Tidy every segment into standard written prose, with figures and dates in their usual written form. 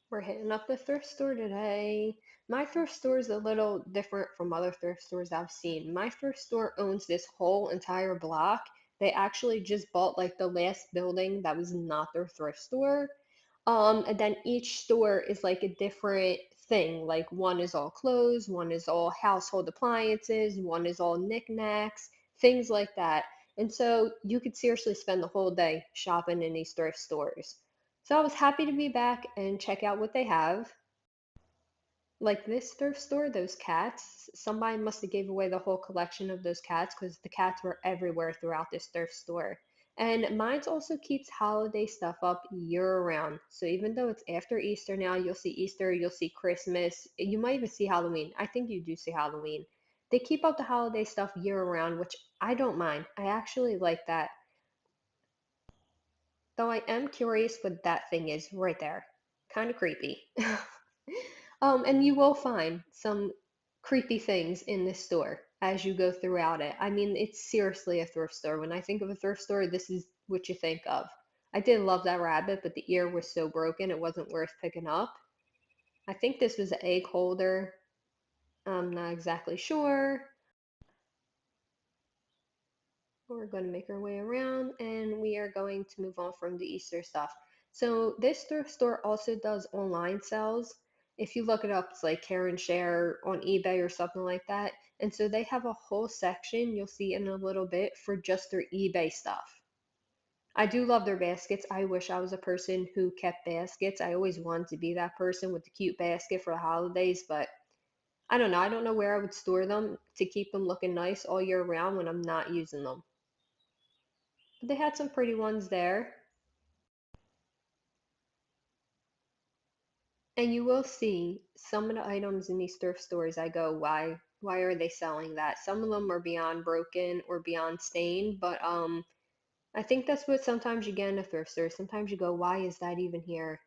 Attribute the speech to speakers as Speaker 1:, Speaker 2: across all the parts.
Speaker 1: We're hitting up the thrift store today. My thrift store is a little different from other thrift stores I've seen. My thrift store owns this whole entire block. They actually just bought like the last building that was not their thrift store. And then each store is like a different thing. Like one is all clothes, one is all household appliances, one is all knickknacks, things like that. And so you could seriously spend the whole day shopping in these thrift stores. So I was happy to be back and check out what they have. Like this thrift store, those cats, somebody must have gave away the whole collection of those cats because the cats were everywhere throughout this thrift store. And mine also keeps holiday stuff up year round. So even though it's after Easter now, you'll see Easter, you'll see Christmas, you might even see Halloween. I think you do see Halloween. They keep up the holiday stuff year round, which I don't mind. I actually like that. Though I am curious what that thing is right there. Kind of creepy. And you will find some creepy things in this store as you go throughout it. I mean, it's seriously a thrift store. When I think of a thrift store, this is what you think of. I did love that rabbit, but the ear was so broken it wasn't worth picking up. I think this was an egg holder. I'm not exactly sure. We're going to make our way around and we are going to move on from the Easter stuff. So this thrift store also does online sales. If you look it up, it's like Karen Share on eBay or something like that. And so they have a whole section you'll see in a little bit for just their eBay stuff. I do love their baskets. I wish I was a person who kept baskets. I always wanted to be that person with the cute basket for the holidays, but I don't know. I don't know where I would store them to keep them looking nice all year round when I'm not using them. They had some pretty ones there. And you will see some of the items in these thrift stores. I go, why are they selling that? Some of them are beyond broken or beyond stained, but I think that's what sometimes you get in a thrift store. Sometimes you go, why is that even here?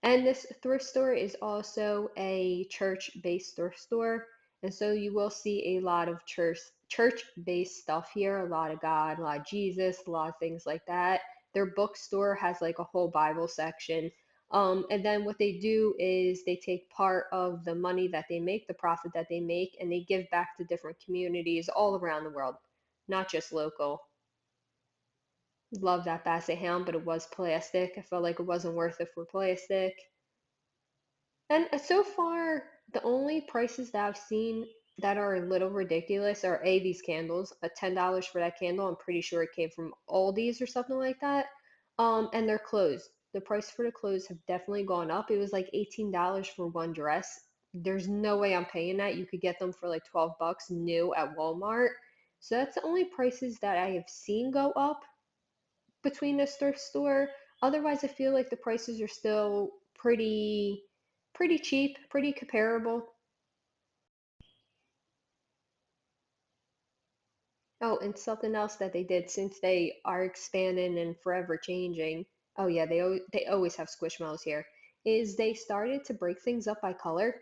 Speaker 1: And this thrift store is also a church-based thrift store. And so you will see a lot of church-based stuff here, a lot of God, a lot of Jesus, a lot of things like that. Their bookstore has like a whole Bible section. And then what they do is they take part of the money that they make, the profit that they make, and they give back to different communities all around the world, not just local. Love that basset hound, but it was plastic. I felt like it wasn't worth it for plastic. And so far, the only prices that I've seen that are a little ridiculous are these candles. $10 for that candle. I'm pretty sure it came from Aldi's or something like that. And their clothes. The price for the clothes have definitely gone up. It was like $18 for one dress. There's no way I'm paying that. You could get them for like 12 bucks new at Walmart. So that's the only prices that I have seen go up between this thrift store. Otherwise, I feel like the prices are still pretty cheap, pretty comparable. Oh, and something else that they did since they are expanding and forever changing. Oh yeah, they always have Squishmallows here. Is they started to break things up by color.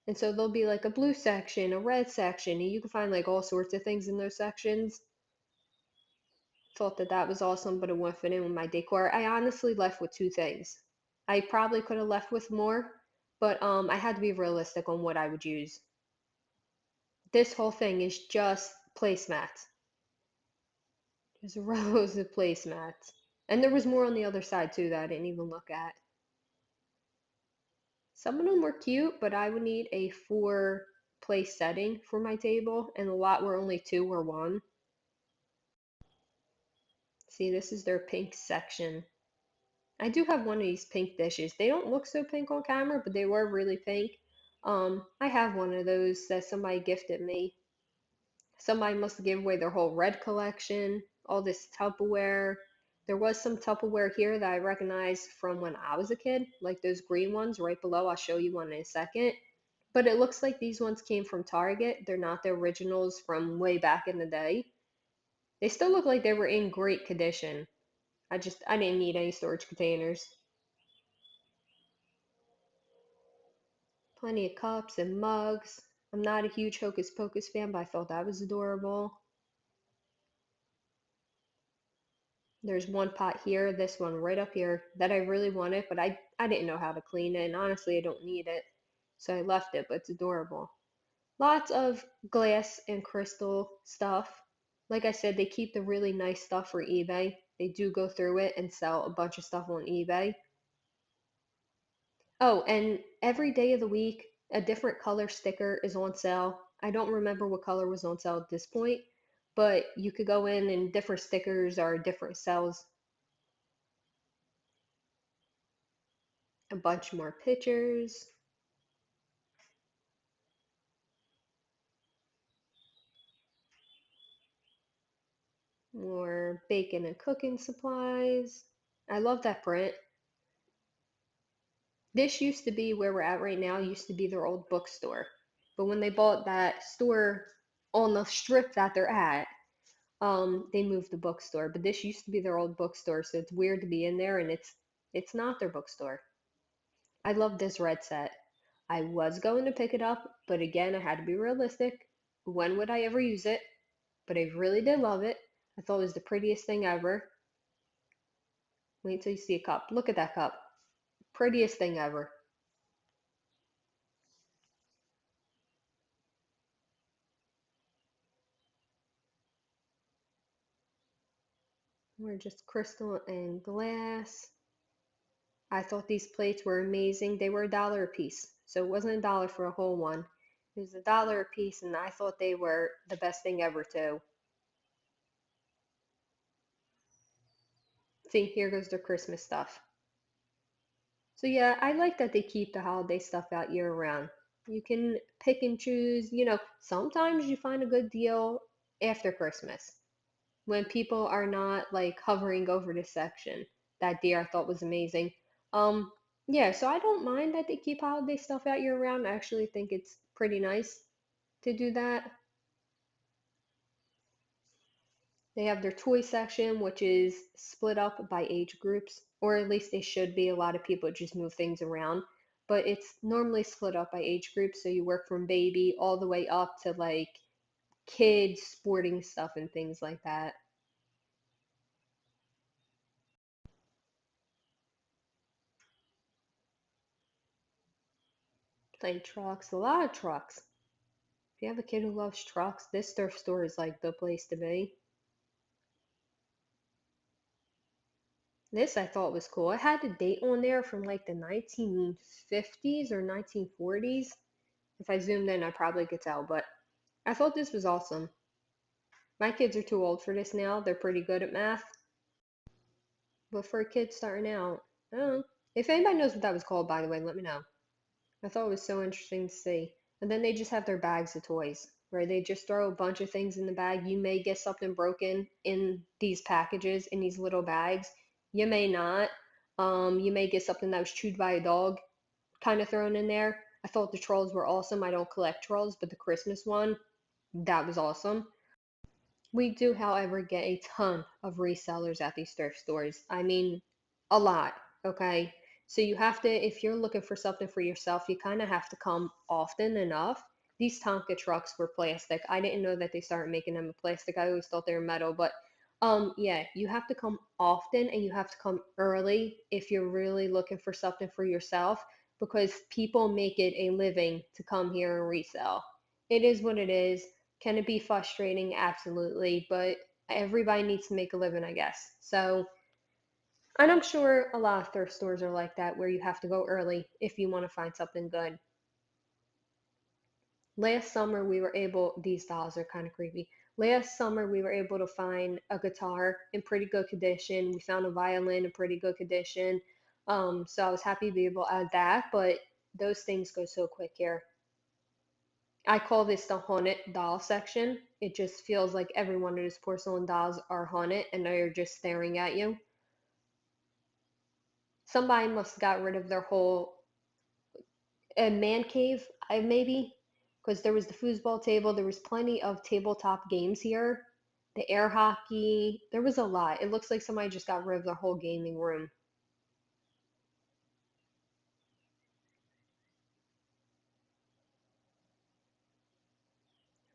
Speaker 1: And so there'll be like a blue section, a red section, and you can find like all sorts of things in those sections. Thought that that was awesome, but it wouldn't fit in with my decor. I honestly left with two things. I probably could have left with more, but I had to be realistic on what I would use. This whole thing is just placemats. There's rows of placemats. And there was more on the other side too that I didn't even look at. Some of them were cute, but I would need a four place setting for my table, and a lot were only two or one. See, this is their pink section. I do have one of these pink dishes. They don't look so pink on camera, but they were really pink. I have one of those that somebody gifted me. Somebody must have given away their whole red collection, all this Tupperware. There was some Tupperware here that I recognized from when I was a kid, like those green ones right below. I'll show you one in a second. But it looks like these ones came from Target. They're not the originals from way back in the day. They still look like they were in great condition. I didn't need any storage containers. Plenty of cups and mugs. I'm not a huge Hocus Pocus fan, but I thought that was adorable. There's one pot here, this one right up here that I really wanted, but I didn't know how to clean it, and honestly, I don't need it. So I left it, but it's adorable. Lots of glass and crystal stuff. Like I said, they keep the really nice stuff for eBay. They do go through it and sell a bunch of stuff on eBay. Oh, and every day of the week, a different color sticker is on sale. I don't remember what color was on sale at this point, but you could go in and different stickers are different sales. A bunch more pictures, more baking and cooking supplies. I love that print. This used to be where we're at right now, used to be their old bookstore. But when they bought that store on the strip that they're at, they moved the bookstore. But this used to be their old bookstore, so it's weird to be in there and it's not their bookstore. I love this red set. I was going to pick it up, but again, I had to be realistic. When would I ever use it? But I really did love it. I thought it was the prettiest thing ever. Wait till you see a cup. Look at that cup. Prettiest thing ever. We're just crystal and glass. I thought these plates were amazing. They were $1 a piece, so it wasn't $1 for a whole one. It was $1 a piece, and I thought they were the best thing ever too. See, here goes their Christmas stuff. So yeah, I like that they keep the holiday stuff out year round. You can pick and choose, sometimes you find a good deal after Christmas when people are not like hovering over this section. That deer I thought was amazing. Um, yeah, so I don't mind that they keep holiday stuff out year round. I actually think it's pretty nice to do that. They have their toy section, which is split up by age groups, or at least they should be. A lot of people just move things around, but it's normally split up by age groups. So you work from baby all the way up to like kids, sporting stuff, and things like that. Like trucks, a lot of trucks. If you have a kid who loves trucks, this thrift store is like the place to be. This I thought was cool. It had a date on there from like the 1950s or 1940s. If I zoomed in, I probably could tell, but I thought this was awesome. My kids are too old for this now. They're pretty good at math, but for a kid starting out, I don't know. If anybody knows what that was called, by the way, let me know. I thought it was so interesting to see. And then they just have their bags of toys, where they just throw a bunch of things in the bag. You may get something broken in these packages, in these little bags. You may not. You may get something that was chewed by a dog kind of thrown in there. I thought the trolls were awesome. I don't collect trolls, but the Christmas one, that was awesome. We do, however, get a ton of resellers at these thrift stores. I mean, a lot, okay? So you have to, if you're looking for something for yourself, you kind of have to come often enough. These Tonka trucks were plastic. I didn't know that they started making them in plastic. I always thought they were metal, but yeah, you have to come often and you have to come early if you're really looking for something for yourself because people make it a living to come here and resell. It is what it is. Can it be frustrating? Absolutely. But everybody needs to make a living, I guess. So, and I'm sure a lot of thrift stores are like that where you have to go early if you want to find something good. Last summer, we were able, these dolls are kind of creepy. Last summer, we were able to find a guitar in pretty good condition. We found a violin in pretty good condition. So I was happy to be able to add that, but those things go so quick here. I call this the haunted doll section. It just feels like every one of those porcelain dolls are haunted and they're just staring at you. Somebody must have got rid of their whole man cave, maybe, because there was the foosball table. There was plenty of tabletop games here. The air hockey. There was a lot. It looks like somebody just got rid of their whole gaming room.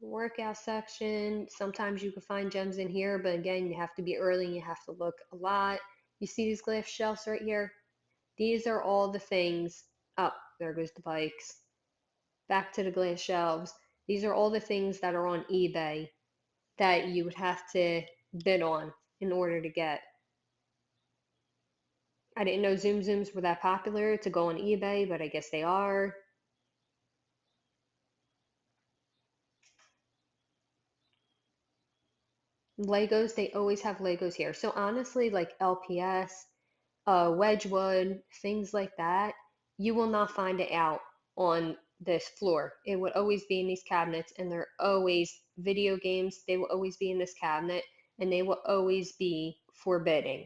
Speaker 1: Workout section. Sometimes you can find gems in here, but again, you have to be early and you have to look a lot. You see these glass shelves right here? These are all the things. Oh, there goes the bikes. Back to the glass shelves. These are all the things that are on eBay that you would have to bid on in order to get. I didn't know Zoom Zooms were that popular to go on eBay, but I guess they are. Legos, they always have Legos here. So honestly, like LPS, Wedgwood, things like that, you will not find it out on this floor. It would always be in these cabinets, and they're always video games. They will always be in this cabinet, and they will always be forbidding.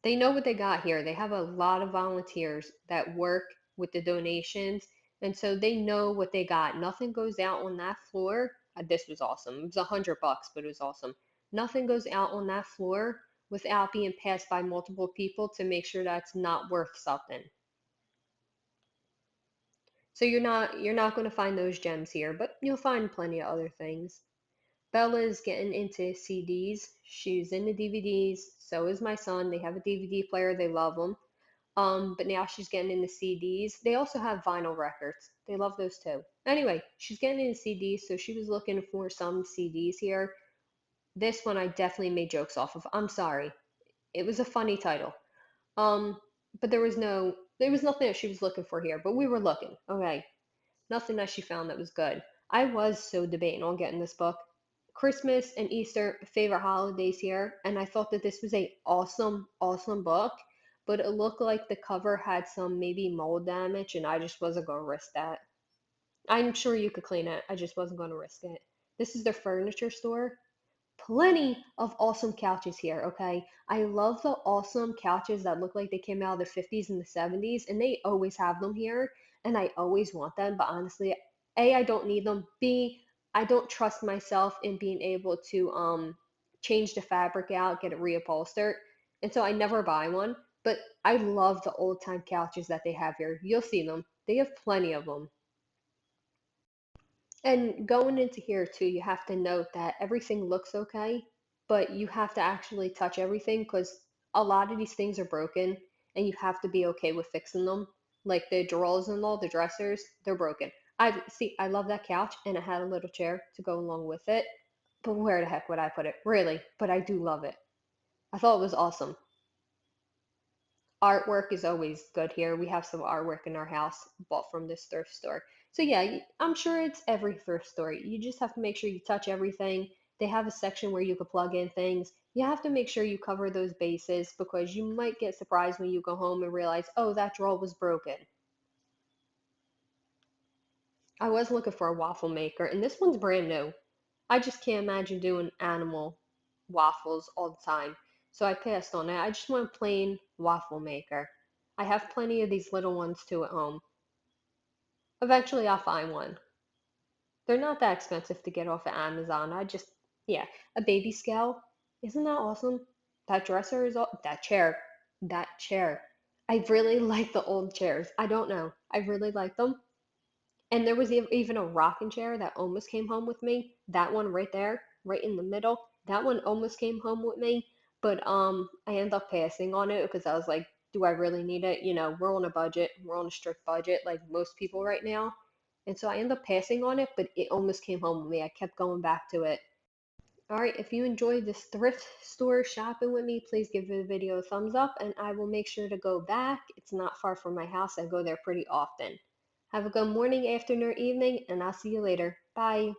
Speaker 1: They know what they got here. They have a lot of volunteers that work with the donations, and so they know what they got. Nothing goes out on that floor. This was awesome. It was $100, but it was awesome. Nothing goes out on that floor without being passed by multiple people to make sure that's not worth something. So you're not going to find those gems here, but you'll find plenty of other things. Bella's getting into CDs. She's into DVDs. So is my son. They have a DVD player. They love them. But now she's getting into CDs. They also have vinyl records. They love those too. Anyway, she's getting into CDs, so she was looking for some CDs here. This one I definitely made jokes off of. I'm sorry. It was a funny title. Um, but there was nothing that she was looking for here, but we were looking. Okay. Nothing that she found that was good. I was so debating on getting this book. Christmas and Easter, favorite holidays here, and I thought that this was a awesome, awesome book, but it looked like the cover had some maybe mold damage, and I just wasn't gonna risk that. I'm sure you could clean it. I just wasn't gonna risk it. This is their furniture store. Plenty of awesome couches here, okay? I love the awesome couches that look like they came out of the 50s and the 70s, and they always have them here, and I always want them, but honestly, A, I don't need them. B, I don't trust myself in being able to change the fabric out, get it reupholstered, and so I never buy one, but I love the old time couches that they have here. You'll see them. They have plenty of them. And going into here too, you have to note that everything looks okay, but you have to actually touch everything because a lot of these things are broken and you have to be okay with fixing them. Like the drawers and all the dressers, they're broken. I love that couch and it had a little chair to go along with it, but where the heck would I put it? Really, but I do love it. I thought it was awesome. Artwork is always good here. We have some artwork in our house bought from this thrift store. So yeah, I'm sure it's every thrift store. You just have to make sure you touch everything. They have a section where you could plug in things. You have to make sure you cover those bases because you might get surprised when you go home and realize, oh, that drawer was broken. I was looking for a waffle maker, and this one's brand new. I just can't imagine doing animal waffles all the time. So I passed on it. I just want a plain waffle maker. I have plenty of these little ones too at home. Eventually I'll find one. They're not that expensive to get off of Amazon. Yeah, a baby scale. Isn't that awesome? That dresser is all, that chair. I really like the old chairs. I don't know. I really like them. And there was even a rocking chair that almost came home with me. That one right there, right in the middle. That one almost came home with me, but I ended up passing on it because I was like, do I really need it? You know, we're on a budget. We're on a strict budget like most people right now. And so I ended up passing on it, but it almost came home with me. I kept going back to it. All right, if you enjoyed this thrift store shopping with me, please give the video a thumbs up and I will make sure to go back. It's not far from my house. I go there pretty often. Have a good morning, afternoon, or evening, and I'll see you later. Bye.